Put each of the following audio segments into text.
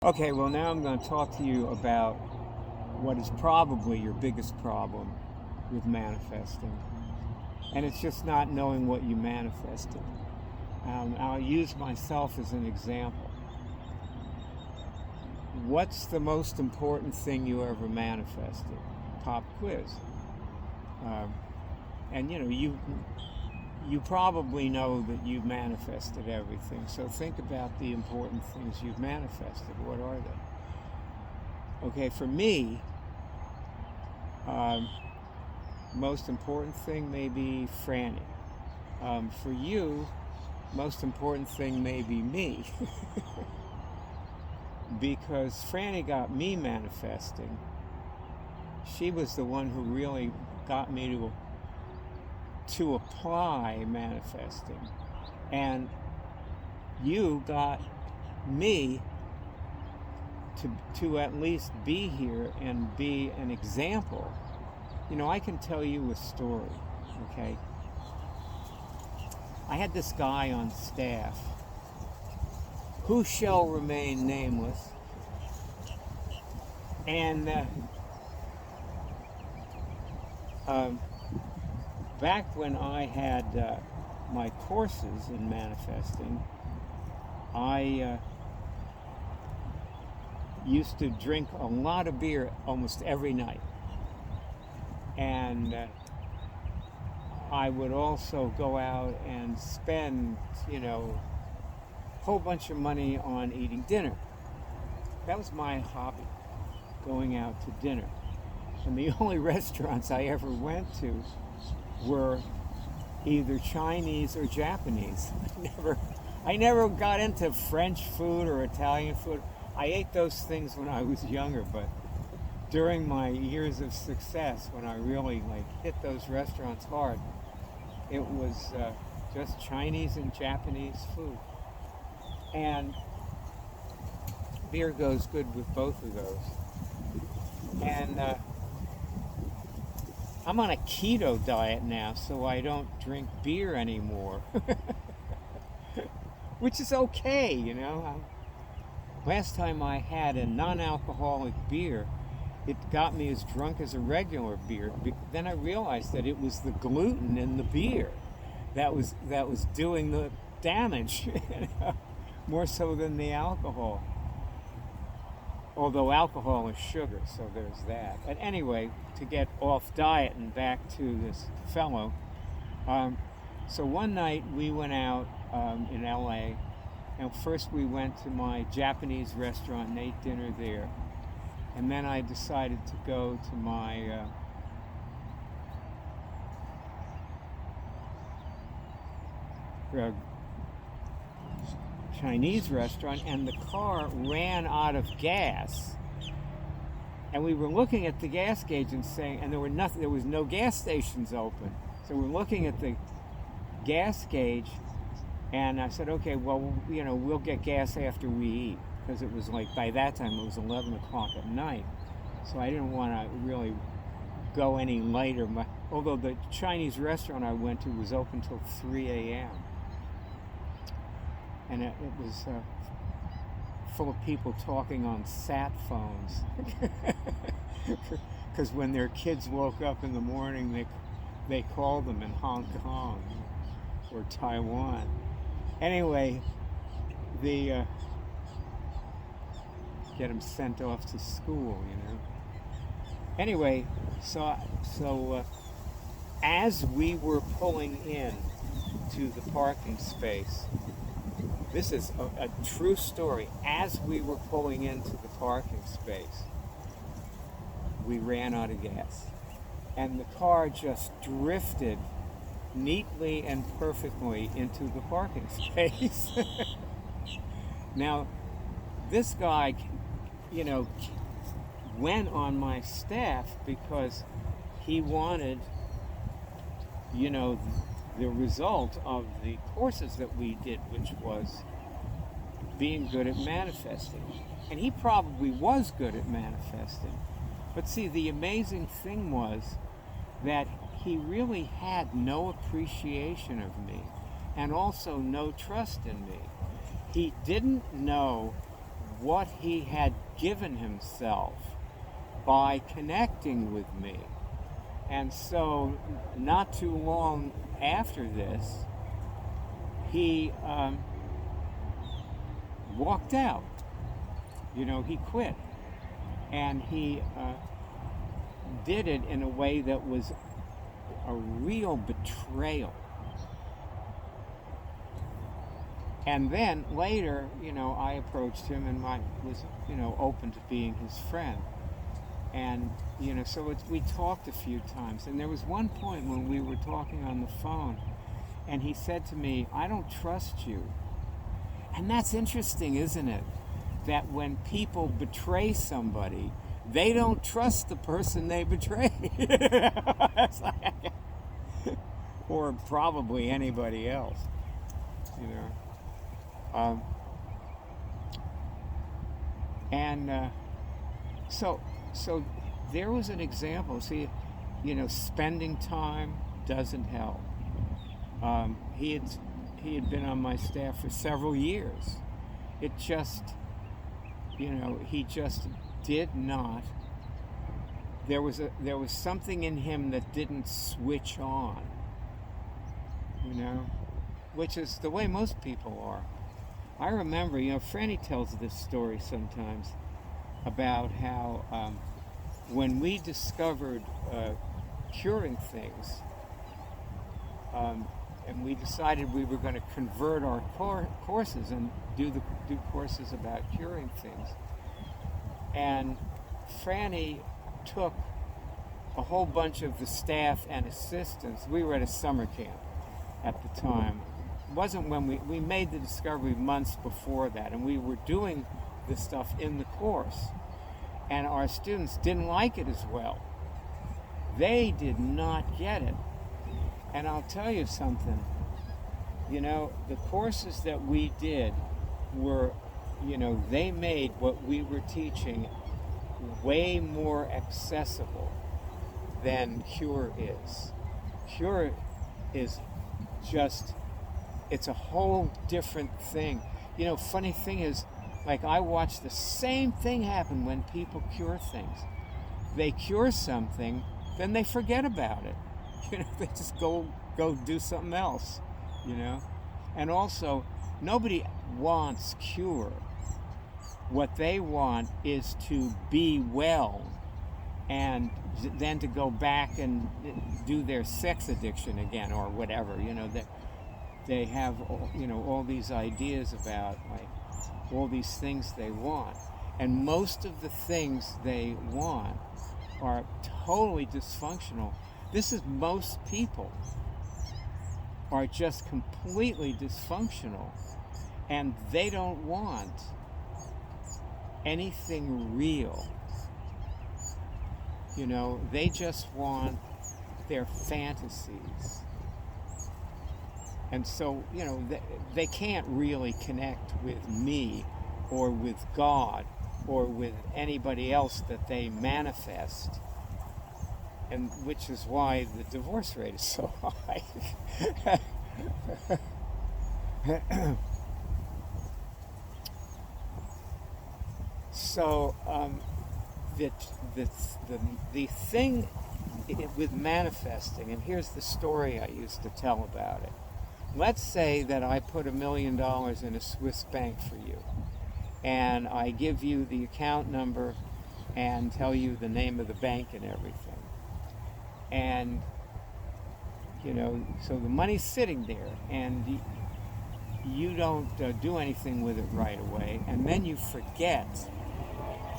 Okay, well, now I'm going to talk to you about what is probably your biggest problem with manifesting. And it's just not knowing what you manifested. I'll use myself as an example. What's the most important thing you ever manifested? Pop quiz. Um, and you probably know that you've manifested everything. So think about the important things you've manifested. What are they? Okay, for me, um, most important thing may be Franny. For you, most important thing may be me. Because Franny got me manifesting. She was the one who really got me to apply manifesting. And you got me to at least be here and be an example. I can tell you a story, okay? I had this guy on staff who shall remain nameless, and um, back when I had my courses in manifesting, I used to drink a lot of beer almost every night. And I would also go out and spend, a whole bunch of money on eating dinner. That was my hobby, going out to dinner. And the only restaurants I ever went to were either Chinese or Japanese. I never got into French food or Italian food. I ate those things when I was younger, but during my years of success, when I really hit those restaurants hard, it was just Chinese and Japanese food. And beer goes good with both of those. And I'm on a keto diet now, so I don't drink beer anymore, which is okay. Last time I had a non-alcoholic beer, it got me as drunk as a regular beer. Then I realized that it was the gluten in the beer that was doing the damage, more so than the alcohol. Although alcohol is sugar, so there's that. But anyway, to get off diet and back to this fellow, so one night we went out in LA, and first we went to my Japanese restaurant and ate dinner there. And then I decided to go to my Chinese restaurant, and the car ran out of gas. And we were looking at the gas gauge and saying, and there was no gas stations open. So we're looking at the gas gauge, and I said, okay, well, we'll get gas after we eat, because it was by that time it was 11 o'clock at night. So I didn't want to really go any later. Although the Chinese restaurant I went to was open till 3 a.m. And it was full of people talking on sat phones. Because when their kids woke up in the morning, they called them in Hong Kong or Taiwan. Anyway, the get them sent off to school, Anyway, so as we were pulling in to the parking space, this is a true story. As we were pulling into the parking space, we ran out of gas. And the car just drifted neatly and perfectly into the parking space. Now, this guy, went on my staff because he wanted, the result of the courses that we did, which was being good at manifesting. And he probably was good at manifesting. But see, the amazing thing was that he really had no appreciation of me and also no trust in me. He didn't know what he had given himself by connecting with me. And so, not too long after this, he walked out. He quit. And he did it in a way that was a real betrayal. And then later, I approached him and was, open to being his friend. And, so we talked a few times. And there was one point when we were talking on the phone, and he said to me, "I don't trust you." And that's interesting, isn't it? That when people betray somebody, they don't trust the person they betray. Or probably anybody else, So there was an example. See, spending time doesn't help. He had been on my staff for several years. It just, he just did not. There was something in him that didn't switch on. Which is the way most people are. I remember, Franny tells this story sometimes about how when we discovered curing things, and we decided we were going to convert our courses and do courses about curing things. And Franny took a whole bunch of the staff and assistants. We were at a summer camp at the time. It wasn't when we made the discovery months before that, and we were doing this stuff in the course. And our students didn't like it as well. They did not get it. And I'll tell you something, the courses that we did were, they made what we were teaching way more accessible than Cure is. Cure is just, it's a whole different thing. Funny thing is, like, I watch the same thing happen when people cure things. They cure something, then they forget about it. They just go do something else, And also, nobody wants cure. What they want is to be well and then to go back and do their sex addiction again or whatever. They have, all these ideas about, like, all these things they want. And most of the things they want are totally dysfunctional. This is most people are just completely dysfunctional, and they don't want anything real. They just want their fantasies. And so, they can't really connect with me or with God or with anybody else that they manifest. And which is why the divorce rate is so high. So the thing with manifesting, and here's the story I used to tell about it. Let's say that I put $1 million in a Swiss bank for you, and I give you the account number and tell you the name of the bank and everything. And, so the money's sitting there, and you don't do anything with it right away, and then you forget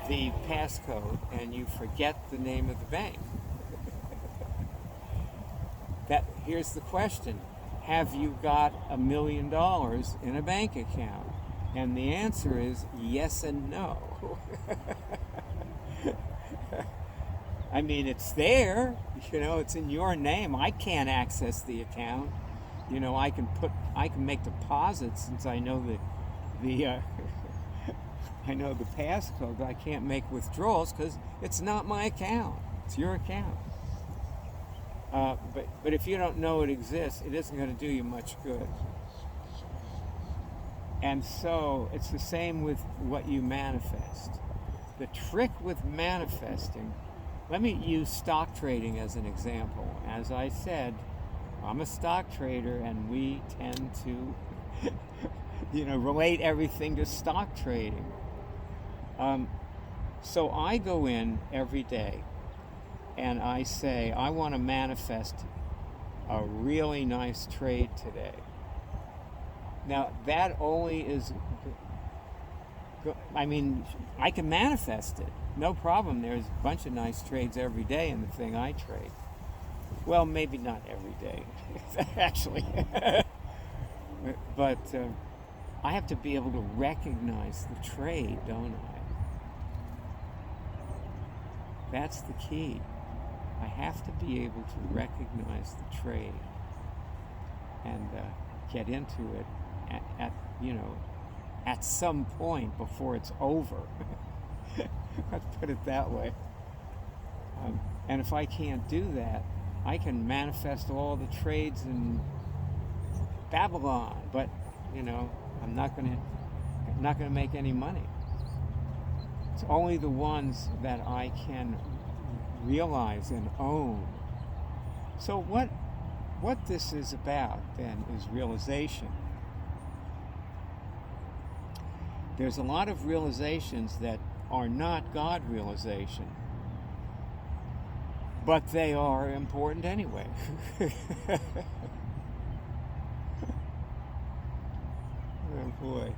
the passcode, and you forget the name of the bank. Here's the question. Have you got $1 million in a bank account? And the answer is yes and no. I mean, it's there, it's in your name. I can't access the account. I can make deposits since I know the I know the passcode, but I can't make withdrawals because it's not my account. It's your account. But if you don't know it exists, it isn't going to do you much good. And so it's the same with what you manifest. The trick with manifesting, let me use stock trading as an example. As I said, I'm a stock trader, and we tend to, relate everything to stock trading. So I go in every day and I say, I want to manifest a really nice trade today. Now, that only is, I can manifest it. No problem. There's a bunch of nice trades every day in the thing I trade. Well, maybe not every day, actually. But I have to be able to recognize the trade, don't I? That's the key. I have to be able to recognize the trade and get into it at some point before it's over. Let's put it that way. And if I can't do that, I can manifest all the trades in Babylon, but I'm not going to make any money. It's only the ones that I can realize and own. So what this is about then is realization. There's a lot of realizations that are not God realization, but they are important anyway. Oh boy.